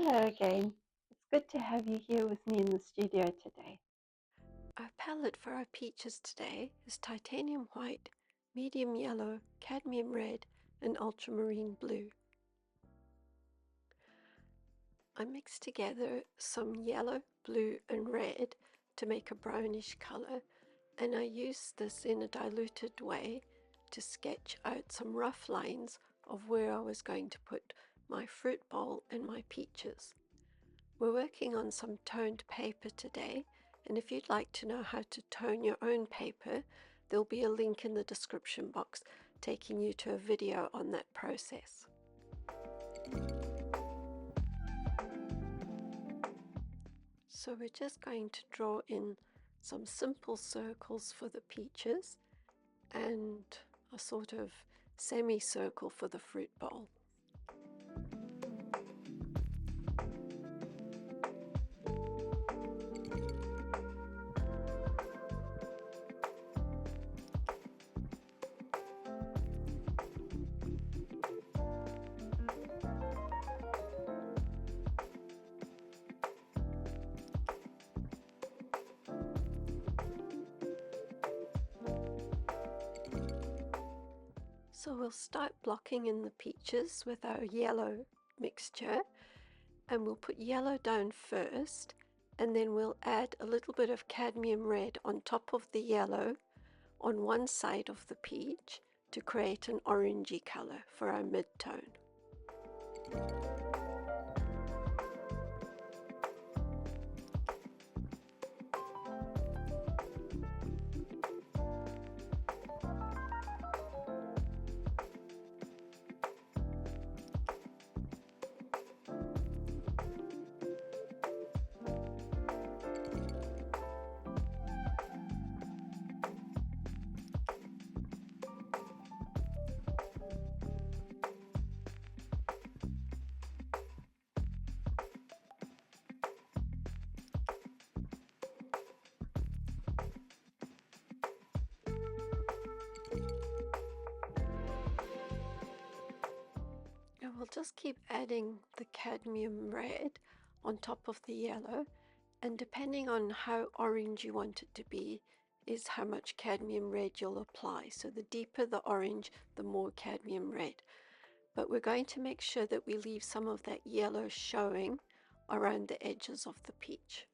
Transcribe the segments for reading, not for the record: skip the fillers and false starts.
Hello again. It's good to have you here with me in the studio today. Our palette for our peaches today is titanium white, medium yellow, cadmium red, and ultramarine blue. I mixed together some yellow, blue, and red to make a brownish color, and I used this in a diluted way to sketch out some rough lines of where I was going to put my fruit bowl and my peaches. We're working on some toned paper today, and if you'd like to know how to tone your own paper, there'll be a link in the description box taking you to a video on that process. So we're just going to draw in some simple circles for the peaches and a sort of semicircle for the fruit bowl. So we'll start blocking in the peaches with our yellow mixture, and we'll put yellow down first, and then we'll add a little bit of cadmium red on top of the yellow on one side of the peach to create an orangey color for our mid-tone. And we'll just keep adding the cadmium red on top of the yellow, and depending on how orange you want it to be is how much cadmium red you'll apply. So the deeper the orange, the more cadmium red. But we're going to make sure that we leave some of that yellow showing around the edges of the peach.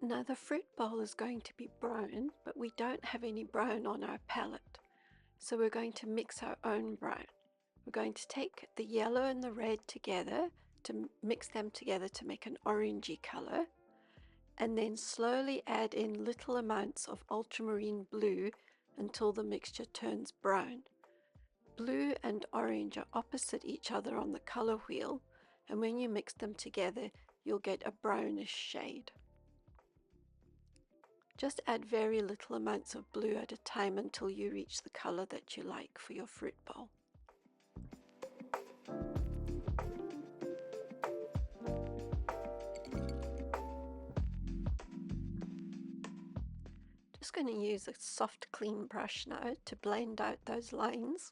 Now the fruit bowl is going to be brown, but we don't have any brown on our palette. So we're going to mix our own brown. We're going to take the yellow and the red together to mix them together to make an orangey color, and then slowly add in little amounts of ultramarine blue until the mixture turns brown. Blue and orange are opposite each other on the color wheel, and when you mix them together, you'll get a brownish shade. Just add very little amounts of blue at a time until you reach the color that you like for your fruit bowl. Just going to use a soft clean brush now to blend out those lines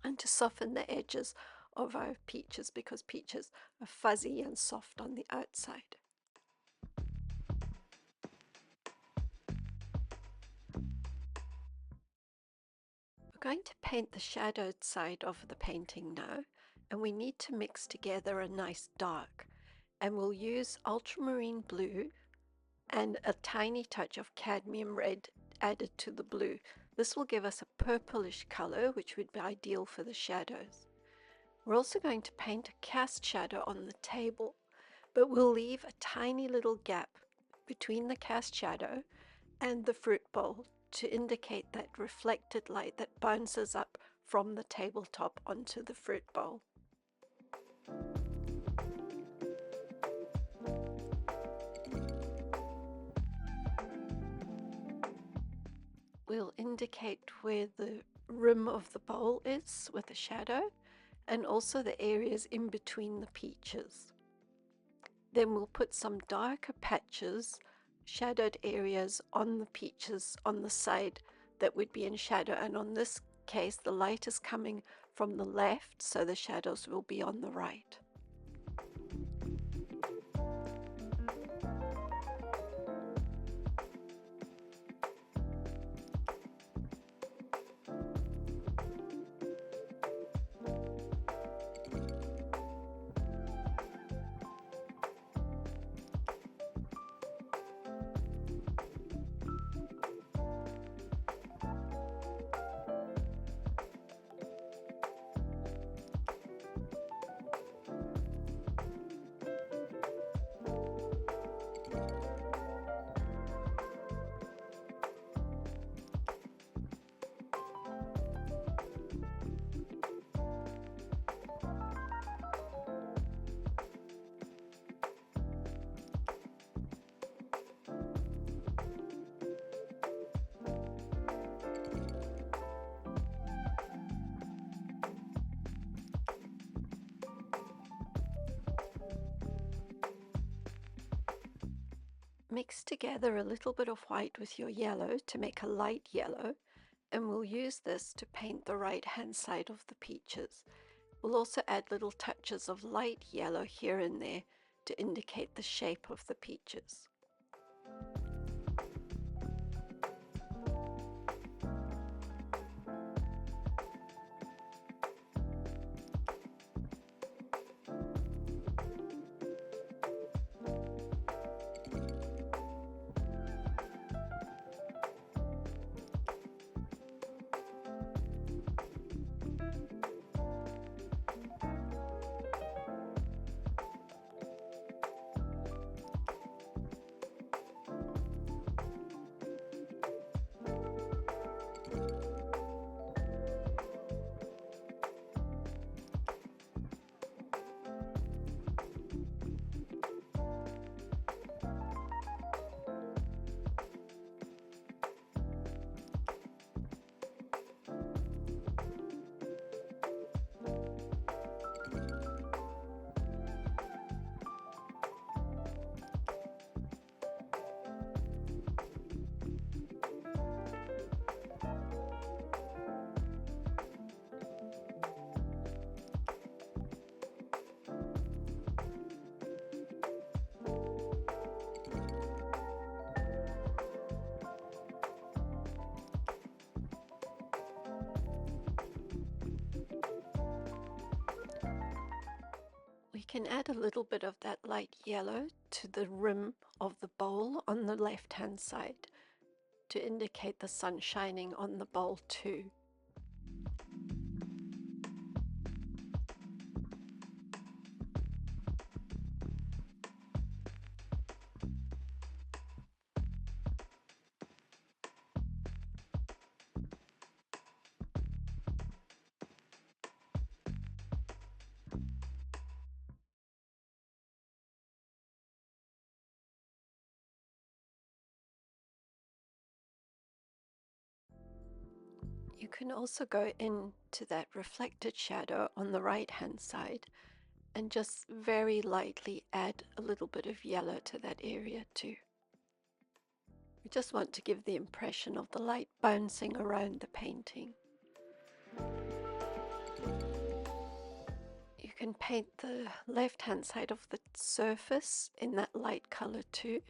and to soften the edges of our peaches, because peaches are fuzzy and soft on the outside. We're going to paint the shadowed side of the painting now, and we need to mix together a nice dark, and we'll use ultramarine blue and a tiny touch of cadmium red added to the blue. This will give us a purplish color, which would be ideal for the shadows. We're also going to paint a cast shadow on the table, but we'll leave a tiny little gap between the cast shadow and the fruit bowl to indicate that reflected light that bounces up from the tabletop onto the fruit bowl. We'll indicate where the rim of the bowl is with a shadow, and also the areas in between the peaches. Then we'll put some darker patches, shadowed areas on the peaches on the side that would be in shadow, and on this case the light is coming from the left, so the shadows will be on the right. Mix together a little bit of white with your yellow to make a light yellow, and we'll use this to paint the right hand side of the peaches. We'll also add little touches of light yellow here and there to indicate the shape of the peaches. We can add a little bit of that light yellow to the rim of the bowl on the left hand side to indicate the sun shining on the bowl too. You can also go into that reflected shadow on the right hand side and just very lightly add a little bit of yellow to that area too. We just want to give the impression of the light bouncing around the painting. You can paint the left hand side of the surface in that light color too,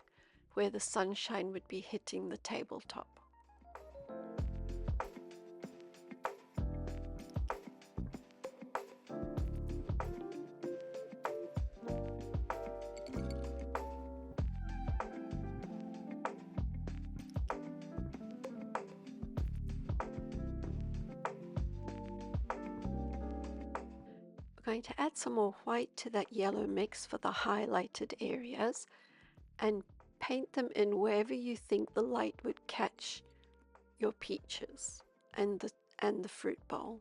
where the sunshine would be hitting the tabletop. We're going to add some more white to that yellow mix for the highlighted areas and paint them in wherever you think the light would catch your peaches and the fruit bowl.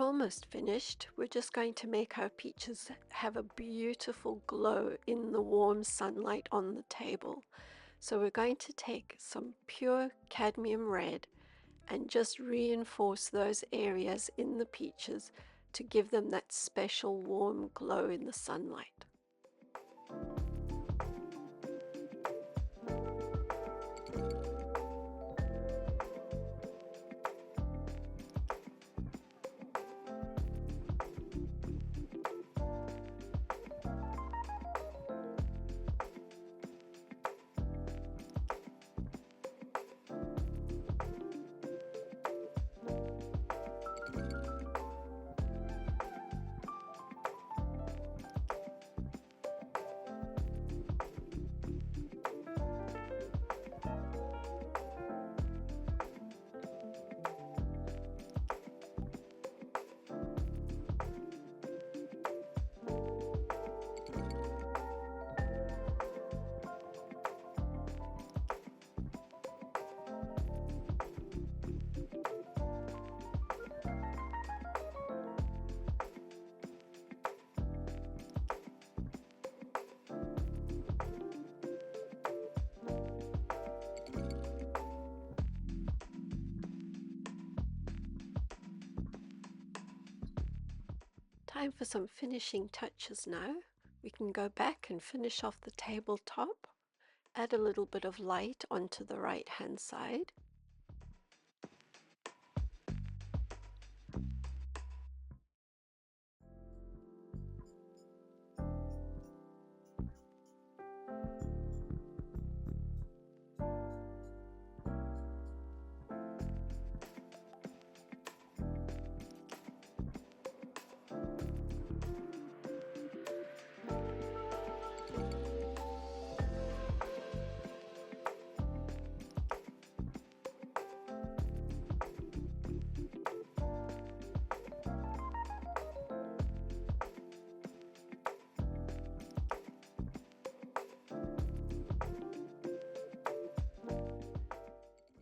almost finished. We're just going to make our peaches have a beautiful glow in the warm sunlight on the table. So we're going to take some pure cadmium red and just reinforce those areas in the peaches to give them that special warm glow in the sunlight. Time for some finishing touches now. We can go back and finish off the tabletop, add a little bit of light onto the right hand side.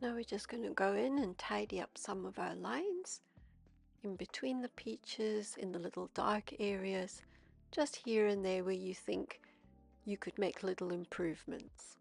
Now we're just going to go in and tidy up some of our lines in between the peaches, in the little dark areas, just here and there where you think you could make little improvements.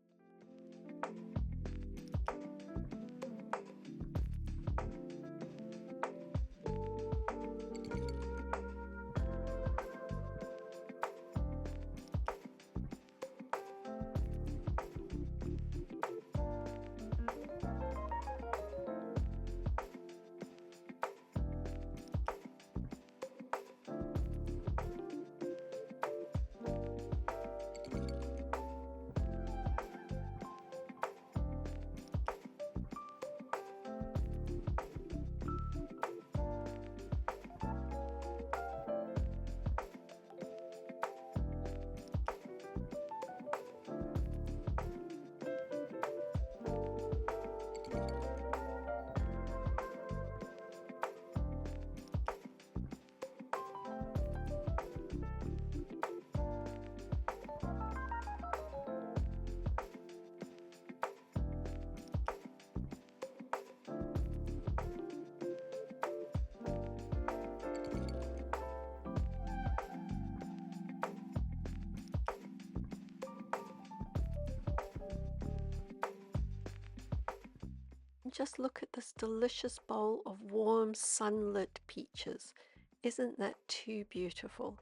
And just look at this delicious bowl of warm sunlit peaches. Isn't that too beautiful?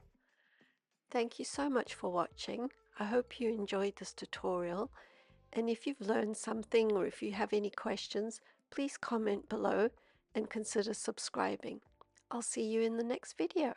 Thank you so much for watching. I hope you enjoyed this tutorial, and if you've learned something or if you have any questions, please comment below and consider subscribing. I'll see you in the next video.